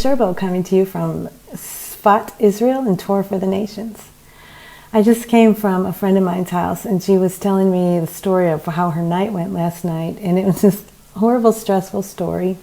Sherbo coming to you from Sfat, Israel, and Torah for the Nations. I just came from a friend of mine's house, and she was telling me the story of how her night went last night, and it was this horrible, stressful story.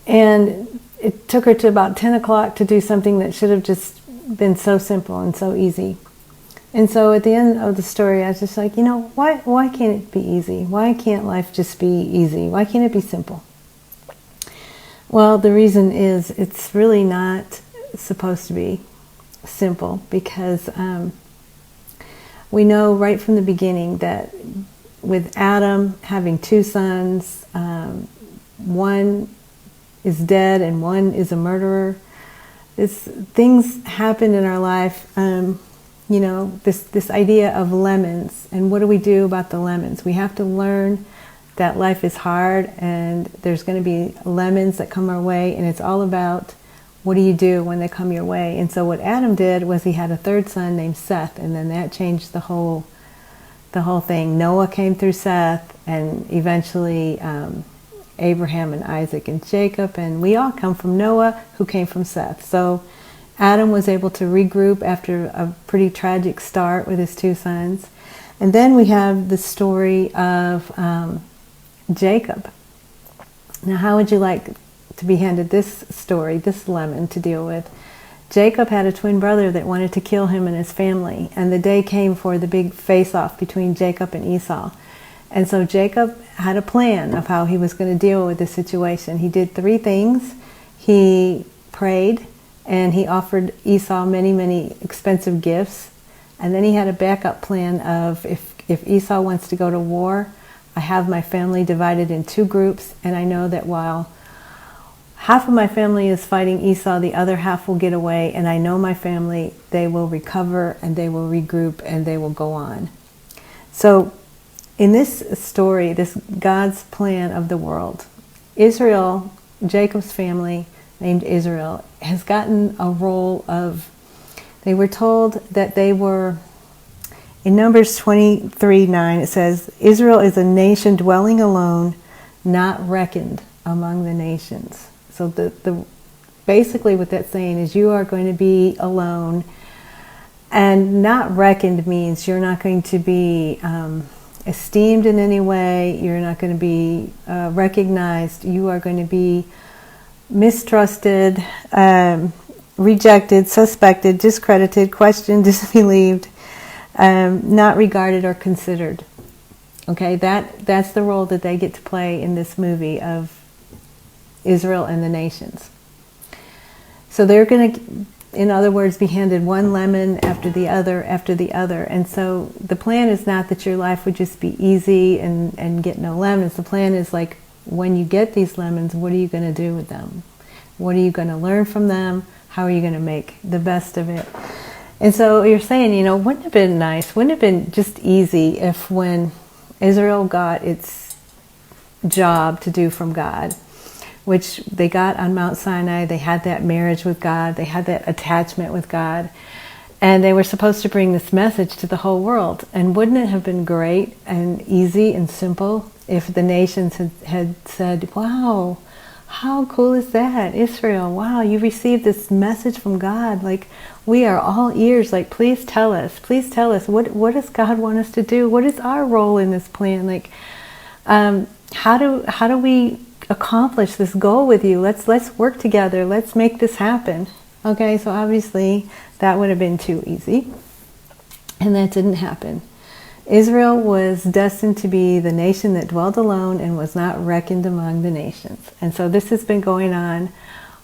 And it took her to about 10 o'clock to do something that should have just been so simple and so easy. And so at the end of the story, I was just like, why can't it be easy? Why can't life just be easy? Why can't it be simple? Well, the reason is it's really not supposed to be simple, because we know right from the beginning that with Adam having two sons, one is dead and one is a murderer. Things happen in our life, this idea of lemons. And what do we do about the lemons? We have to learn that life is hard and there's going to be lemons that come our way, and it's all about what do you do when they come your way. And so what Adam did was he had a third son named Seth, and then that changed the whole thing. Noah came through Seth, and eventually Abraham and Isaac and Jacob, and we all come from Noah, who came from Seth. So Adam was able to regroup after a pretty tragic start with his two sons. And then we have the story of Jacob. Now, how would you like to be handed this story, this lemon to deal with? Jacob had a twin brother that wanted to kill him and his family, and the day came for the big face-off between Jacob and Esau. And so Jacob had a plan of how he was going to deal with the situation. He did three things. He prayed, and he offered Esau many, many expensive gifts. And then he had a backup plan of if Esau wants to go to war, I have my family divided in two groups, and I know that while half of my family is fighting Esau, the other half will get away, and I know my family, they will recover, and they will regroup, and they will go on. So in this story, this God's plan of the world, Israel, Jacob's family, named Israel, has gotten a role of, they were told that they were, in Numbers 23:9, it says, Israel is a nation dwelling alone, not reckoned among the nations. So basically what that's saying is you are going to be alone, and not reckoned means you're not going to be esteemed in any way, you're not going to be recognized, you are going to be mistrusted, rejected, suspected, discredited, questioned, disbelieved, not regarded or considered. Okay, that's the role that they get to play in this movie of Israel and the nations. So they're going to, in other words, be handed one lemon after the other after the other. And so the plan is not that your life would just be easy and get no lemons. The plan is like, when you get these lemons, what are you going to do with them? What are you going to learn from them? How are you going to make the best of it? And so you're saying, wouldn't it have been nice, wouldn't it have been just easy if when Israel got its job to do from God, which they got on Mount Sinai, they had that marriage with God, they had that attachment with God, and they were supposed to bring this message to the whole world. And wouldn't it have been great and easy and simple if the nations had said, wow, how cool is that? Israel, wow, you received this message from God. Like, we are all ears. Like, please tell us, what does God want us to do? What is our role in this plan? Like, how do we accomplish this goal with you? Let's work together. Let's make this happen. Okay, so obviously that would have been too easy, and that didn't happen. Israel was destined to be the nation that dwelled alone and was not reckoned among the nations. And so this has been going on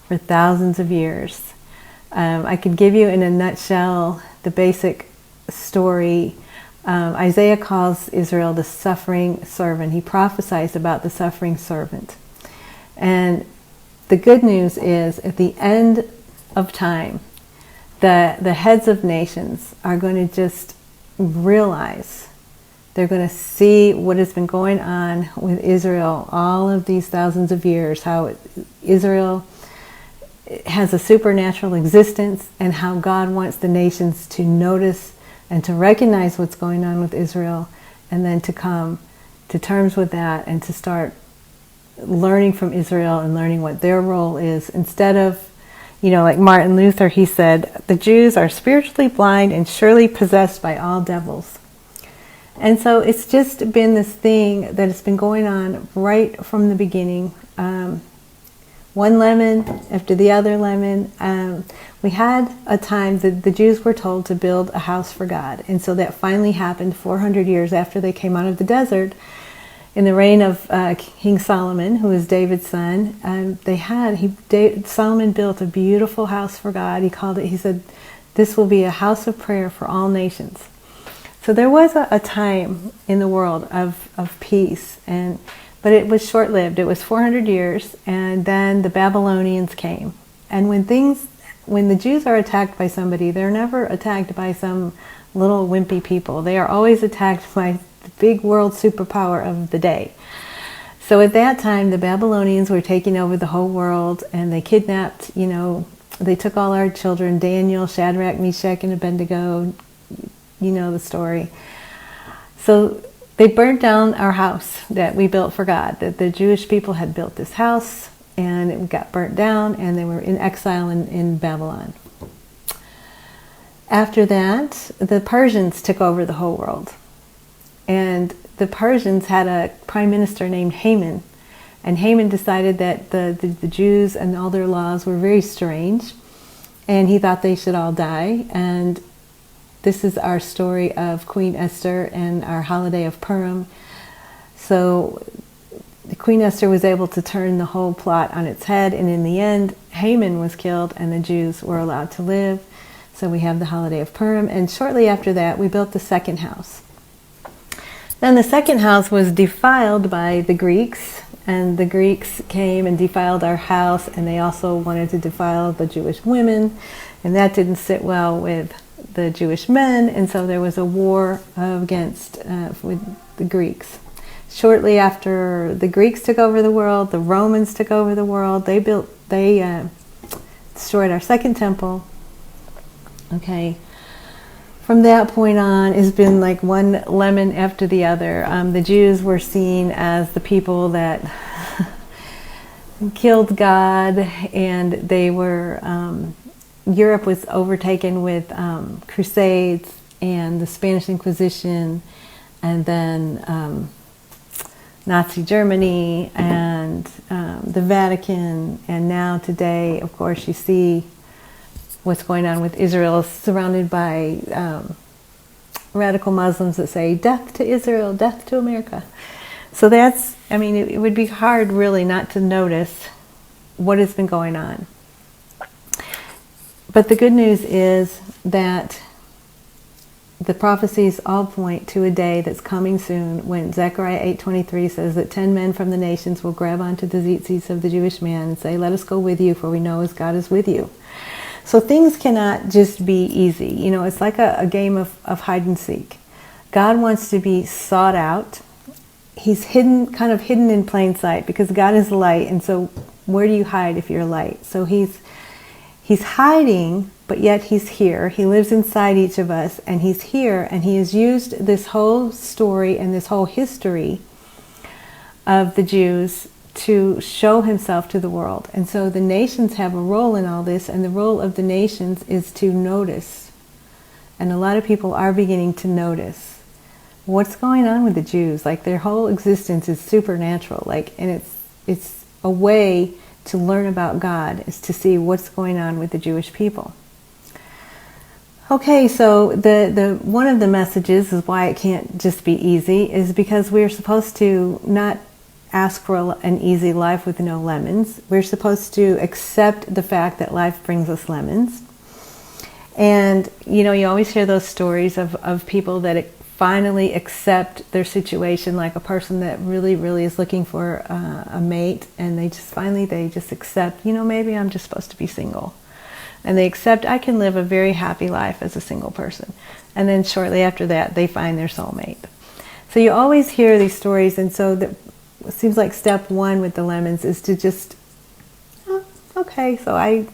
for thousands of years. I could give you in a nutshell the basic story. Isaiah calls Israel the suffering servant. He prophesies about the suffering servant. And the good news is, at the end of time, the heads of nations are going to just realize, they're going to see what has been going on with Israel all of these thousands of years, how Israel has a supernatural existence, and how God wants the nations to notice and to recognize what's going on with Israel, and then to come to terms with that and to start learning from Israel and learning what their role is, instead of, like Martin Luther, he said, the Jews are spiritually blind and surely possessed by all devils. And so it's just been this thing that has been going on right from the beginning. One lemon after the other lemon. We had a time that the Jews were told to build a house for God. And so that finally happened 400 years after they came out of the desert. In the reign of King Solomon, who was David's son, Solomon built a beautiful house for God. He said, this will be a house of prayer for all nations. So there was a time in the world of peace, but it was short-lived. It was 400 years, and then the Babylonians came. And when the Jews are attacked by somebody, they're never attacked by some little wimpy people. They are always attacked by the big world superpower of the day. So at that time, the Babylonians were taking over the whole world, and they kidnapped, they took all our children, Daniel, Shadrach, Meshach, and Abednego. You know the story. So they burnt down our house that we built for God. That the Jewish people had built this house, and it got burnt down, and they were in exile in Babylon. After that, the Persians took over the whole world. And the Persians had a prime minister named Haman. And Haman decided that the Jews and all their laws were very strange. And he thought they should all die. And this is our story of Queen Esther and our holiday of Purim. So Queen Esther was able to turn the whole plot on its head. And in the end, Haman was killed and the Jews were allowed to live. So we have the holiday of Purim. And shortly after that, we built the second house. Then the second house was defiled by the Greeks, and the Greeks came and defiled our house, and they also wanted to defile the Jewish women, and that didn't sit well with the Jewish men, and so there was a war with the Greeks. Shortly after the Greeks took over the world, the Romans took over the world. They destroyed our second temple. Okay. From that point on, it's been like one lemon after the other. The Jews were seen as the people that killed God, and they were. Europe was overtaken with crusades and the Spanish Inquisition, and then Nazi Germany and the Vatican, and now today, of course, you see what's going on with Israel, surrounded by radical Muslims that say, death to Israel, death to America. So it would be hard really not to notice what has been going on. But the good news is that the prophecies all point to a day that's coming soon when Zechariah 8:23 says that 10 men from the nations will grab onto the tzitzis of the Jewish man and say, let us go with you, for we know as God is with you. So things cannot just be easy. It's like a game of hide and seek. God wants to be sought out. He's kind of hidden in plain sight, because God is light, and so where do you hide if you're light? So he's hiding, but yet he's here. He lives inside each of us, and he's here, and he has used this whole story and this whole history of the Jews to show himself to the world. And so the nations have a role in all this, and the role of the nations is to notice. And a lot of people are beginning to notice what's going on with the Jews. Like, their whole existence is supernatural. And it's a way to learn about God, is to see what's going on with the Jewish people. Okay, so the one of the messages is why it can't just be easy is because we're supposed to not ask for an easy life with no lemons. We're supposed to accept the fact that life brings us lemons. And, you always hear those stories of people that finally accept their situation, like a person that really, really is looking for a mate, and they just accept, maybe I'm just supposed to be single. And they accept I can live a very happy life as a single person. And then shortly after that, they find their soulmate. So you always hear these stories, and so it seems like step one with the lemons is to just, okay, so I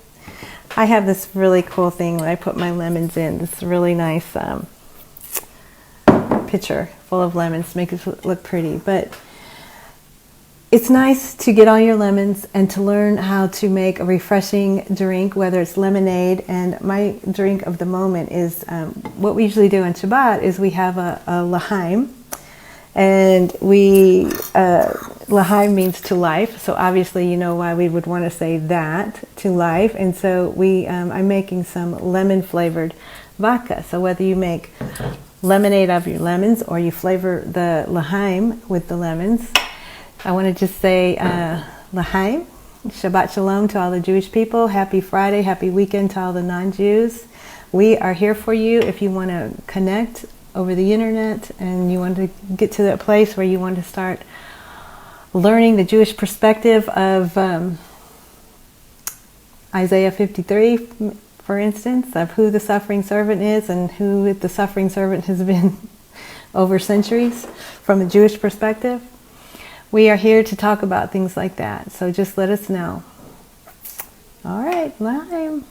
have this really cool thing when I put my lemons in, this really nice pitcher full of lemons to make it look pretty. But it's nice to get all your lemons and to learn how to make a refreshing drink, whether it's lemonade. And my drink of the moment is what we usually do on Shabbat is we have a l'chaim. And l'chaim means to life. So obviously you know why we would want to say that, to life. And so I'm making some lemon flavored vodka. So whether you make lemonade out of your lemons or you flavor the l'chaim with the lemons, I want to just say l'chaim, Shabbat Shalom to all the Jewish people. Happy Friday, happy weekend to all the non-Jews. We are here for you if you want to connect over the internet and you want to get to that place where you want to start learning the Jewish perspective of Isaiah 53, for instance, of who the suffering servant is and who the suffering servant has been over centuries from a Jewish perspective. We are here to talk about things like that, so just let us know. All right, lime.